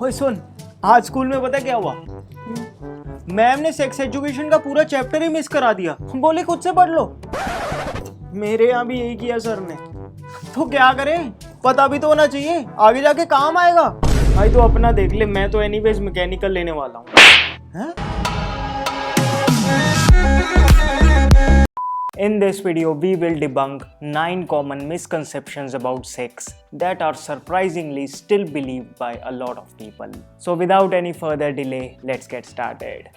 ओए सुन, आज स्कूल में पता क्या हुआ? मैम ने सेक्स एजुकेशन का पूरा चैप्टर ही मिस करा दिया। बोले खुद से पढ़ लो। मेरे यहाँ भी यही किया सर ने। तो क्या करें? पता भी तो होना चाहिए, आगे जाके काम आएगा। भाई तो अपना देख ले, मैं तो एनीवेज मैकेनिकल लेने वाला हूँ। In this video, we will debunk 9 common misconceptions about sex that are surprisingly still believed by a lot of people. So without any further delay, let's get started.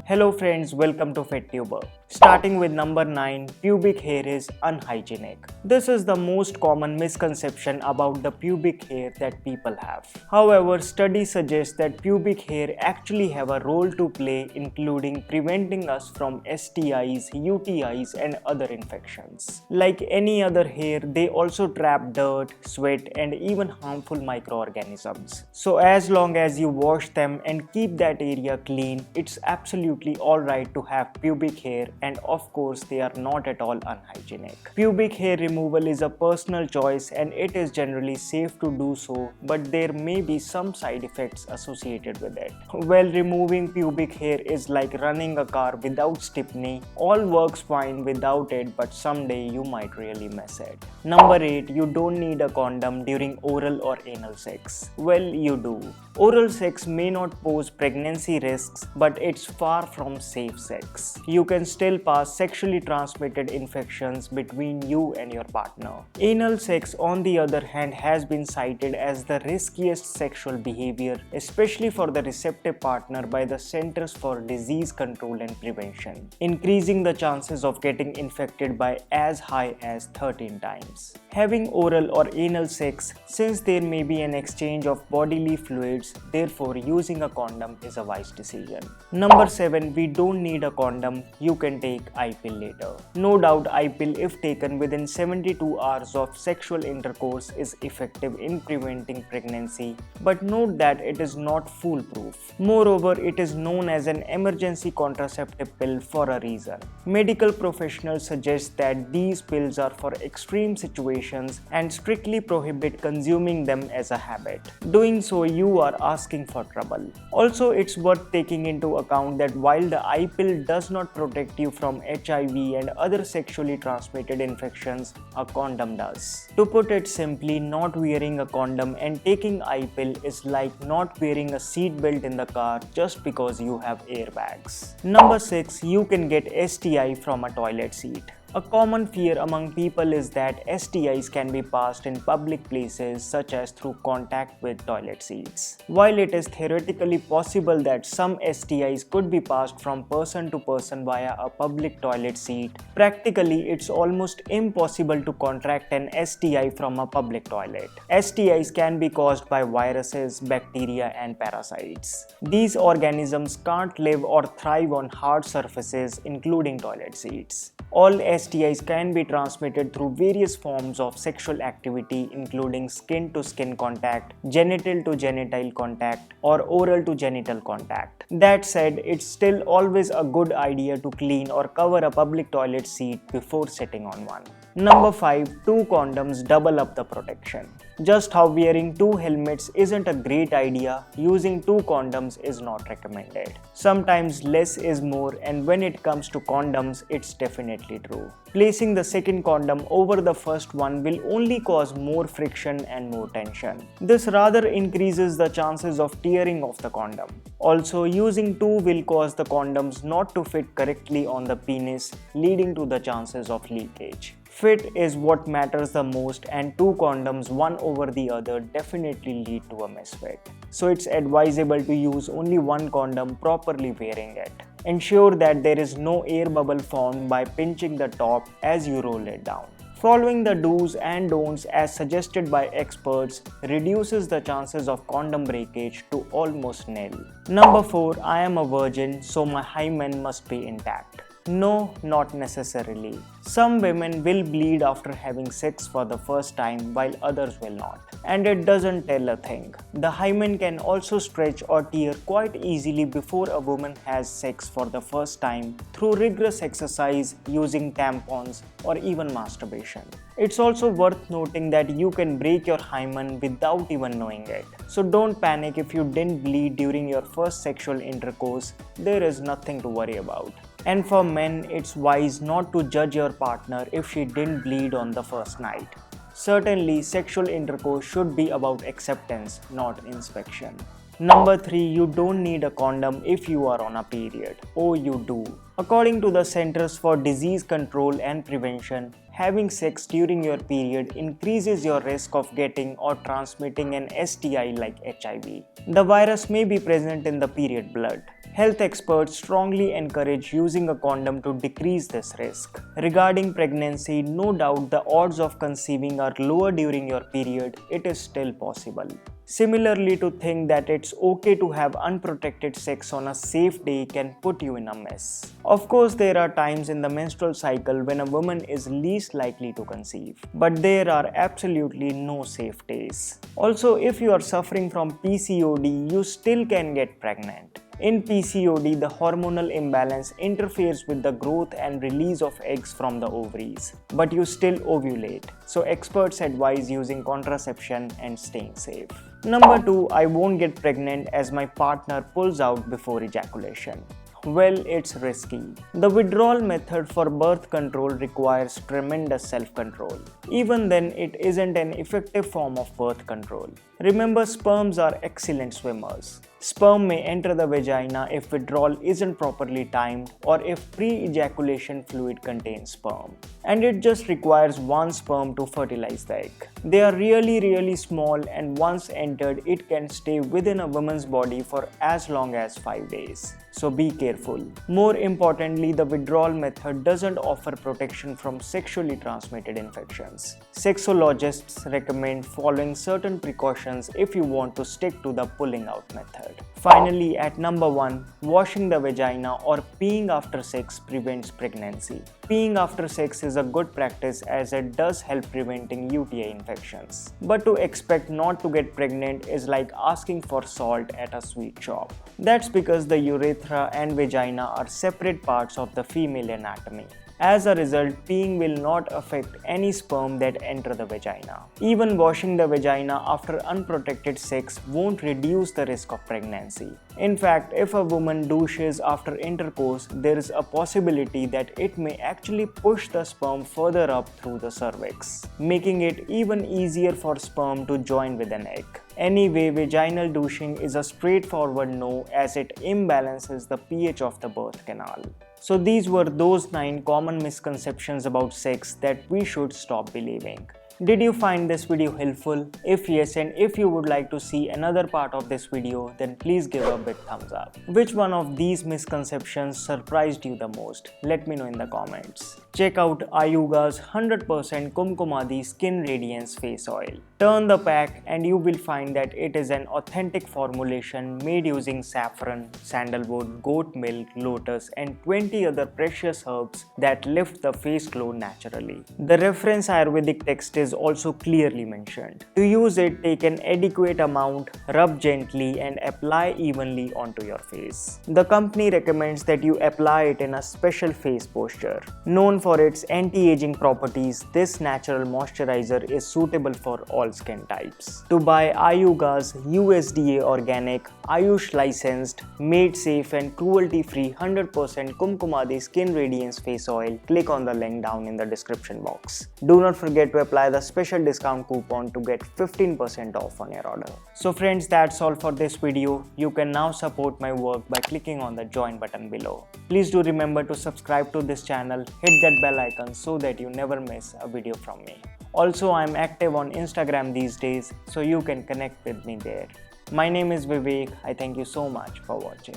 Hello friends, welcome to FitTuber. Starting with number 9, pubic hair is unhygienic. This is the most common misconception about the pubic hair that people have. However, studies suggest that pubic hair actually have a role to play, including preventing us from STIs, UTIs and other infections. Like any other hair, they also trap dirt, sweat and even harmful microorganisms. So as long as you wash them and keep that area clean, it's absolutely alright to have pubic hair, and of course they are not at all unhygienic. Pubic hair removal is a personal choice and it is generally safe to do so, but there may be some side effects associated with it. Well, removing pubic hair is like running a car without stepney. All works fine without it, but someday you might really miss it. Number 8, you don't need a condom during oral or anal sex. Well, you do. Oral sex may not pose pregnancy risks, but it's far from safe sex. You can still pass sexually transmitted infections between you and your partner. Anal sex, on the other hand, has been cited as the riskiest sexual behavior, especially for the receptive partner, by the Centers for Disease Control and Prevention, increasing the chances of getting infected by as high as 13 times. Having oral or anal sex, since there may be an exchange of bodily fluids, therefore using a condom is a wise decision. Number 7, we don't need a condom, you can take I-pill later. No doubt I-pill, if taken within 72 hours of sexual intercourse, is effective in preventing pregnancy, but note that it is not foolproof. Moreover, it is known as an emergency contraceptive pill for a reason. Medical professionals suggest that these pills are for extreme situations and strictly prohibit consuming them as a habit. Doing so, you are asking for trouble. Also, it's worth taking into account that while the I-pill does not protect you from HIV and other sexually transmitted infections, a condom does. To put it simply, not wearing a condom and taking I-pill is like not wearing a seatbelt in the car just because you have airbags. Number 6, you can get STI from a toilet seat. A common fear among people is that STIs can be passed in public places, such as through contact with toilet seats. While it is theoretically possible that some STIs could be passed from person to person via a public toilet seat, practically it's almost impossible to contract an STI from a public toilet. STIs can be caused by viruses, bacteria and parasites. These organisms can't live or thrive on hard surfaces, including toilet seats. All STIs can be transmitted through various forms of sexual activity, including skin-to-skin contact, genital-to-genital contact, or oral-to-genital contact. That said, it's still always a good idea to clean or cover a public toilet seat before sitting on one. Number 5, 2 condoms double up the protection. Just how wearing 2 helmets isn't a great idea, using 2 condoms is not recommended. Sometimes less is more, and when it comes to condoms, it's definitely true. Placing the second condom over the first one will only cause more friction and more tension. This rather increases the chances of tearing off the condom. Also, using 2 will cause the condoms not to fit correctly on the penis, leading to the chances of leakage. Fit is what matters the most, and 2 condoms one over the other definitely lead to a misfit. So it's advisable to use only 1 condom, properly wearing it. Ensure that there is no air bubble formed by pinching the top as you roll it down. Following the do's and don'ts as suggested by experts reduces the chances of condom breakage to almost nil. Number 4, I am a virgin, so my hymen must be intact. No, not necessarily. Some women will bleed after having sex for the first time while others will not. And it doesn't tell a thing. The hymen can also stretch or tear quite easily before a woman has sex for the first time through rigorous exercise, using tampons, or even masturbation. It's also worth noting that you can break your hymen without even knowing it. So don't panic if you didn't bleed during your first sexual intercourse. There is nothing to worry about. And for men, it's wise not to judge your partner if she didn't bleed on the first night. Certainly, sexual intercourse should be about acceptance, not inspection. Number 3. You don't need a condom if you are on a period. Oh, you do. According to the Centers for Disease Control and Prevention, having sex during your period increases your risk of getting or transmitting an STI like HIV. The virus may be present in the period blood. Health experts strongly encourage using a condom to decrease this risk. Regarding pregnancy, no doubt the odds of conceiving are lower during your period, it is still possible. Similarly, to think that it's okay to have unprotected sex on a safe day can put you in a mess. Of course, there are times in the menstrual cycle when a woman is least likely to conceive, but there are absolutely no safe days. Also, if you are suffering from PCOD, you still can get pregnant. In PCOD, the hormonal imbalance interferes with the growth and release of eggs from the ovaries, but you still ovulate. So experts advise using contraception and staying safe. Number 2, I won't get pregnant as my partner pulls out before ejaculation. Well, it's risky. The withdrawal method for birth control requires tremendous self-control. Even then, it isn't an effective form of birth control. Remember, sperms are excellent swimmers. Sperm may enter the vagina if withdrawal isn't properly timed or if pre-ejaculation fluid contains sperm. And it just requires one sperm to fertilize the egg. They are really small, and once entered, it can stay within a woman's body for as long as 5 days. So be careful. More importantly, the withdrawal method doesn't offer protection from sexually transmitted infections. Sexologists recommend following certain precautions if you want to stick to the pulling out method. Finally, at number 1, washing the vagina or peeing after sex prevents pregnancy. Peeing after sex is a good practice as it does help preventing UTI infections. But to expect not to get pregnant is like asking for salt at a sweet shop. That's because the urethra and vagina are separate parts of the female anatomy. As a result, peeing will not affect any sperm that enter the vagina. Even washing the vagina after unprotected sex won't reduce the risk of pregnancy. In fact, if a woman douches after intercourse, there is a possibility that it may actually push the sperm further up through the cervix, making it even easier for sperm to join with an egg. Anyway, vaginal douching is a straightforward no as it imbalances the pH of the birth canal. So these were those 9 common misconceptions about sex that we should stop believing. Did you find this video helpful? If yes, and if you would like to see another part of this video, then please give a big thumbs up. Which one of these misconceptions surprised you the most? Let me know in the comments. Check out Ayuga's 100% Kumkumadi Skin Radiance Face Oil. Turn the pack and you will find that it is an authentic formulation made using saffron, sandalwood, goat milk, lotus and 20 other precious herbs that lift the face glow naturally. The reference Ayurvedic text is also clearly mentioned. To use it, take an adequate amount, rub gently and apply evenly onto your face. The company recommends that you apply it in a special face posture. Known for its anti-aging properties, this natural moisturizer is suitable for all skin types. To buy Ayuga's USDA organic, Ayush licensed, made safe and cruelty-free 100% Kumkumadi Skin Radiance Face Oil, click on the link down in the description box. Do not forget to apply the special discount coupon to get 15% off on your order. So friends, that's all for this video. You can now support my work by clicking on the join button below. Please do remember to subscribe to this channel, hit that bell icon so that you never miss a video from me. Also, I'm active on Instagram these days, so you can connect with me there. My name is Vivek. I thank you so much for watching.